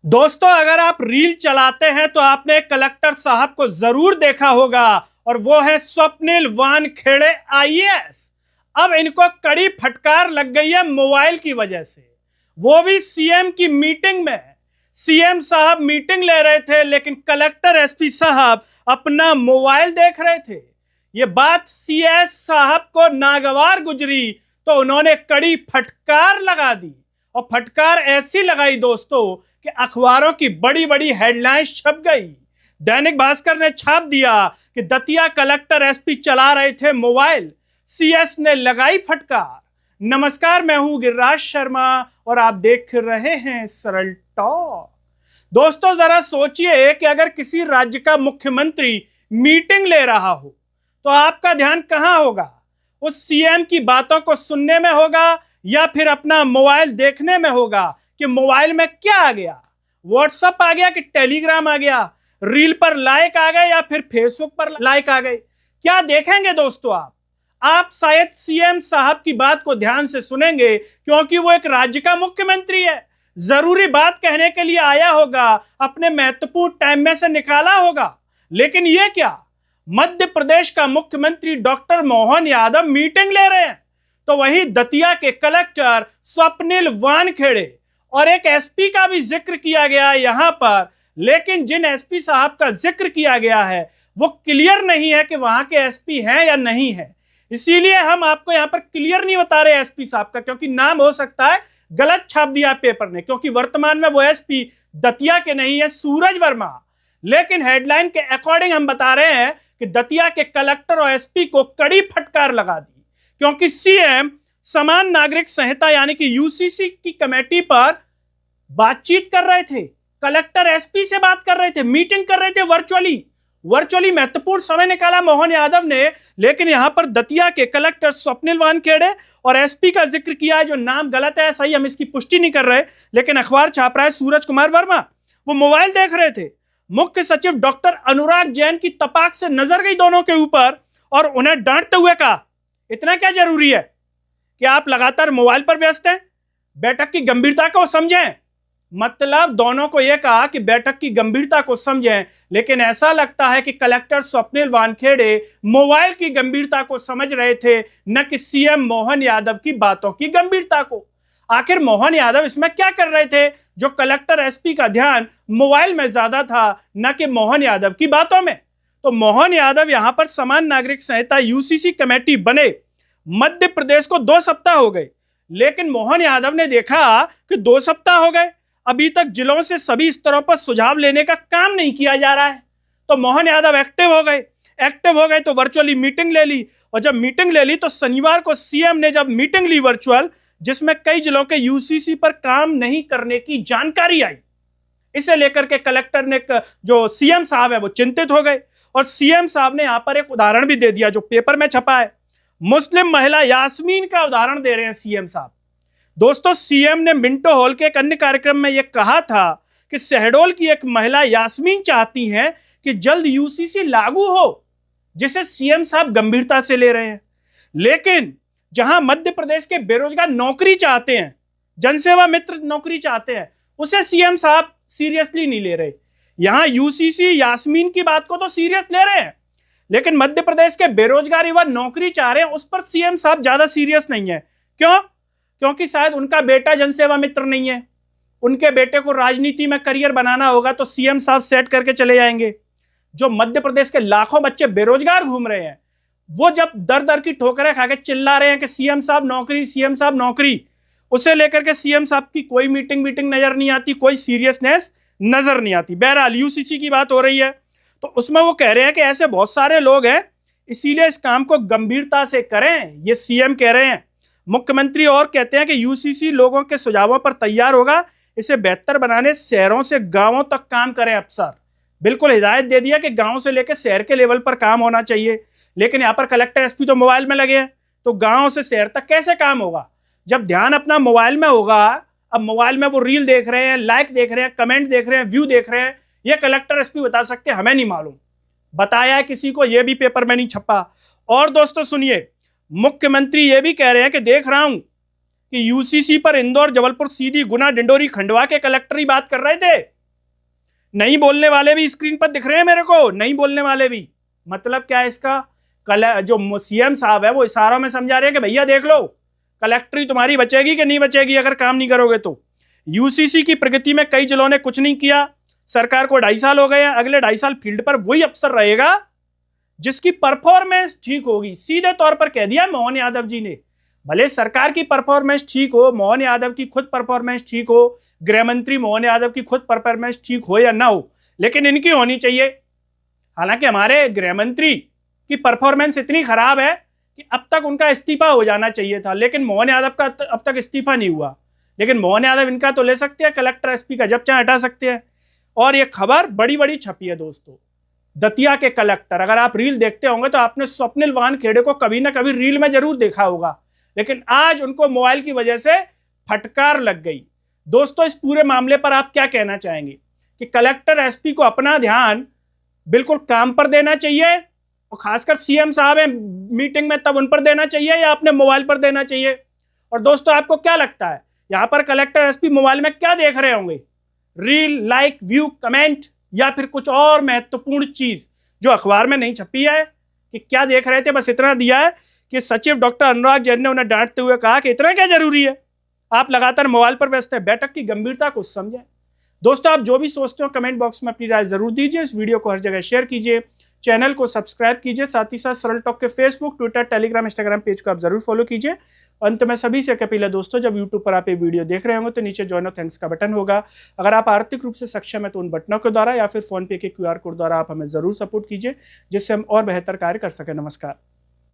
दोस्तों, अगर आप रील चलाते हैं तो आपने कलेक्टर साहब को जरूर देखा होगा और वो है स्वप्निल वानखेड़े आईएएस। अब इनको कड़ी फटकार लग गई है मोबाइल की वजह से, वो भी सीएम की मीटिंग में। सीएम साहब मीटिंग ले रहे थे लेकिन कलेक्टर एसपी साहब अपना मोबाइल देख रहे थे। ये बात सीएस साहब को नागवार गुजरी तो उन्होंने कड़ी फटकार लगा दी, और फटकार ऐसी लगाई दोस्तों कि अखबारों की बड़ी बड़ी हेडलाइंस छप गई। दैनिक भास्कर ने छाप दिया कि दतिया कलेक्टर एसपी चला रहे थे मोबाइल, सीएस ने लगाई फटकार। नमस्कार, मैं हूं गिरिराज शर्मा और आप देख रहे हैं सरल टॉक। दोस्तों, जरा सोचिए कि अगर किसी राज्य का मुख्यमंत्री मीटिंग ले रहा हो तो आपका ध्यान कहां होगा? उस सीएम की बातों को सुनने में होगा या फिर अपना मोबाइल देखने में होगा कि मोबाइल में क्या आ गया? व्हाट्सएप आ गया कि टेलीग्राम आ गया, रील पर लाइक आ गए या फिर फेसबुक पर लाइक आ गए? क्या देखेंगे दोस्तों आप शायद सीएम साहब की बात को ध्यान से सुनेंगे क्योंकि वो एक राज्य का मुख्यमंत्री है। जरूरी बात कहने के लिए आया होगा, अपने महत्वपूर्ण टाइम में से निकाला होगा। लेकिन ये क्या, मध्य प्रदेश का मुख्यमंत्री डॉक्टर मोहन यादव मीटिंग ले रहे हैं तो वही दतिया के कलेक्टर स्वप्निल वानखेड़े और एक एसपी का भी जिक्र किया गया यहां पर। लेकिन जिन एसपी साहब का जिक्र किया गया है वो क्लियर नहीं है कि वहां के एसपी हैं या नहीं है। इसीलिए हम आपको यहां पर क्लियर नहीं बता रहे एसपी साहब का, क्योंकि नाम हो सकता है गलत छाप दिया पेपर ने, क्योंकि वर्तमान में वो एसपी दतिया के नहीं है, सूरज वर्मा। लेकिन हेडलाइन के अकॉर्डिंग हम बता रहे हैं कि दतिया के कलेक्टर और एसपी को कड़ी फटकार लगा दी, क्योंकि सीएम समान नागरिक संहिता यानी कि यूसीसी की कमेटी पर बातचीत कर रहे थे, कलेक्टर एसपी से बात कर रहे थे, मीटिंग कर रहे थे वर्चुअली महत्वपूर्ण समय निकाला मोहन यादव ने। लेकिन यहां पर दतिया के कलेक्टर स्वप्निल वानखेड़े और एसपी का जिक्र किया है, जो नाम गलत है, सही हम इसकी पुष्टि नहीं कर रहे, लेकिन अखबार छाप रहा है सूरज कुमार वर्मा। वो मोबाइल देख रहे थे। मुख्य सचिव डॉक्टर अनुराग जैन की तपाक से नजर गई दोनों के ऊपर और उन्हें डांटते हुए कहा, इतना क्या जरूरी है कि आप लगातार मोबाइल पर व्यस्त हैं? बैठक की गंभीरता को समझें। मतलब दोनों को यह कहा कि बैठक की गंभीरता को समझें, लेकिन ऐसा लगता है कि कलेक्टर स्वप्निल वानखेड़े मोबाइल की गंभीरता को समझ रहे थे, न कि सीएम मोहन यादव की बातों की गंभीरता को। आखिर मोहन यादव इसमें क्या कर रहे थे जो कलेक्टर एसपी का ध्यान मोबाइल में ज्यादा था, न कि मोहन यादव की बातों में? तो मोहन यादव यहां पर समान नागरिक संहिता यूसीसी कमेटी बने मध्य प्रदेश को 2 सप्ताह हो गए, लेकिन मोहन यादव ने देखा कि 2 सप्ताह हो गए, अभी तक जिलों से सभी स्तरों पर सुझाव लेने का काम नहीं किया जा रहा है। तो मोहन यादव एक्टिव हो गए तो वर्चुअली मीटिंग ले ली, और जब मीटिंग ले ली तो शनिवार को सीएम ने जब मीटिंग ली वर्चुअल, जिसमें कई जिलों के यूसीसी पर काम नहीं करने की जानकारी आई, इसे लेकर के कलेक्टर ने, जो सीएम साहब है, वो चिंतित हो गए। और सीएम साहब ने यहां पर एक उदाहरण भी दे दिया जो पेपर में छपा है। मुस्लिम महिला यास्मीन का उदाहरण दे रहे हैं सीएम साहब। दोस्तों, सीएम ने मिंटो हॉल के एक अन्य कार्यक्रम में यह कहा था कि शहडोल की एक महिला यास्मीन चाहती हैं कि जल्द यूसीसी लागू हो, जिसे सीएम साहब गंभीरता से ले रहे हैं। लेकिन जहां मध्य प्रदेश के बेरोजगार नौकरी चाहते हैं, जनसेवा मित्र नौकरी चाहते हैं, उसे सीएम साहब सीरियसली नहीं ले रहे। यहां यूसीसी यास्मीन की बात को तो सीरियस ले रहे हैं, लेकिन मध्य प्रदेश के बेरोजगार युवा नौकरी चाह रहे हैं, उस पर सीएम साहब ज्यादा सीरियस नहीं है। क्यों? क्योंकि शायद उनका बेटा जनसेवा मित्र नहीं है, उनके बेटे को राजनीति में करियर बनाना होगा तो सीएम साहब सेट करके चले जाएंगे। जो मध्य प्रदेश के लाखों बच्चे बेरोजगार घूम रहे हैं, वो जब दर दर की ठोकरें खा के चिल्ला रहे हैं कि सीएम साहब नौकरी, सीएम साहब नौकरी, उसे लेकर के सीएम साहब की कोई मीटिंग नजर नहीं आती, कोई सीरियसनेस नजर नहीं आती। बहरहाल यूसीसी की बात हो रही है तो उसमें वो कह रहे हैं कि ऐसे बहुत सारे लोग हैं, इसीलिए इस काम को गंभीरता से करें, ये सीएम कह रहे हैं। मुख्यमंत्री और कहते हैं कि यूसीसी लोगों के सुझावों पर तैयार होगा, इसे बेहतर बनाने शहरों से गांवों तक काम करें अफसर। बिल्कुल हिदायत दे दिया कि गांव से लेकर शहर के लेवल पर काम होना चाहिए। लेकिन यहाँ पर कलेक्टर एसपी तो मोबाइल में लगे हैं, तो गांव से शहर तक कैसे काम होगा जब ध्यान अपना मोबाइल में होगा? अब मोबाइल में वो रील देख रहे हैं, लाइक देख रहे हैं, कमेंट देख रहे हैं, व्यू देख रहे हैं। ये कलेक्टर एसपी बता सकते हैं, हमें नहीं मालूम, बताया है किसी को, ये भी पेपर में नहीं छपा। और दोस्तों सुनिए, मुख्यमंत्री ये भी कह रहे हैं कि देख रहा हूं कि यूसीसी पर इंदौर, जबलपुर, सीधी, गुना, डिंडोरी, खंडवा के कलेक्टर ही बात कर रहे थे। नहीं बोलने वाले भी स्क्रीन पर दिख रहे हैं मेरे को, नहीं बोलने वाले भी। मतलब क्या है इसका? जो सीएम साहब है वो इशारों में समझा रहे हैं कि भैया देख लो, कलेक्टरी तुम्हारी बचेगी कि नहीं बचेगी अगर काम नहीं करोगे तो। यूसीसी की प्रगति में कई जिलों ने कुछ नहीं किया। सरकार को 2.5 साल हो गए हैं, अगले 2.5 साल फील्ड पर वही अफसर रहेगा जिसकी परफॉर्मेंस ठीक होगी। सीधे तौर पर कह दिया मोहन यादव जी ने। भले सरकार की परफॉर्मेंस ठीक हो, मोहन यादव की खुद परफॉर्मेंस ठीक हो, गृह मंत्री मोहन यादव की खुद परफॉर्मेंस ठीक हो या ना हो, लेकिन इनकी होनी चाहिए। हालांकि हमारे गृह मंत्री की परफॉर्मेंस इतनी खराब है कि अब तक उनका इस्तीफा हो जाना चाहिए था, लेकिन मोहन यादव का अब तक इस्तीफा नहीं हुआ। लेकिन मोहन यादव इनका तो ले सकते हैं, कलेक्टर एसपी का जब चाहे हटा सकते हैं। और ये खबर बड़ी बड़ी छपी है दोस्तों, दतिया के कलेक्टर। अगर आप रील देखते होंगे तो आपने स्वप्निल वानखेड़े को कभी ना कभी रील में जरूर देखा होगा, लेकिन आज उनको मोबाइल की वजह से फटकार लग गई। दोस्तों इस पूरे मामले पर आप क्या कहना चाहेंगे कि कलेक्टर एसपी को अपना ध्यान बिल्कुल काम पर देना चाहिए, और खासकर सीएम साहब है मीटिंग में तब उन पर देना चाहिए या अपने मोबाइल पर देना चाहिए? और दोस्तों आपको क्या लगता है यहां पर कलेक्टर एसपी मोबाइल में क्या देख रहे होंगे? रील, लाइक, व्यू, कमेंट, या फिर कुछ और महत्वपूर्ण चीज जो अखबार में नहीं छपी है कि क्या देख रहे थे? बस इतना दिया है कि सचिव डॉक्टर अनुराग जैन ने उन्हें डांटते हुए कहा कि इतना क्या जरूरी है, आप लगातार मोबाइल पर व्यस्त हैं, बैठक की गंभीरता को समझें। दोस्तों आप जो भी सोचते हो कमेंट बॉक्स में अपनी राय जरूर दीजिए। इस वीडियो को हर जगह शेयर कीजिए, चैनल को सब्सक्राइब कीजिए, साथ ही साथ सरल टॉक के Facebook, Twitter, Telegram, Instagram page को आप जरूर फॉलो कीजिए। अंत में सभी से अपील है दोस्तों, जब यूट्यूब पर आप ये वीडियो देख रहे होंगे तो नीचे ज्वाइन और थैंक्स का बटन होगा। अगर आप आर्थिक रूप से सक्षम है तो उन बटनों के द्वारा या फिर फोन पे के QR कोड द्वारा आप हमें जरूर सपोर्ट कीजिए, जिससे हम और बेहतर कार्य कर सकें। नमस्कार।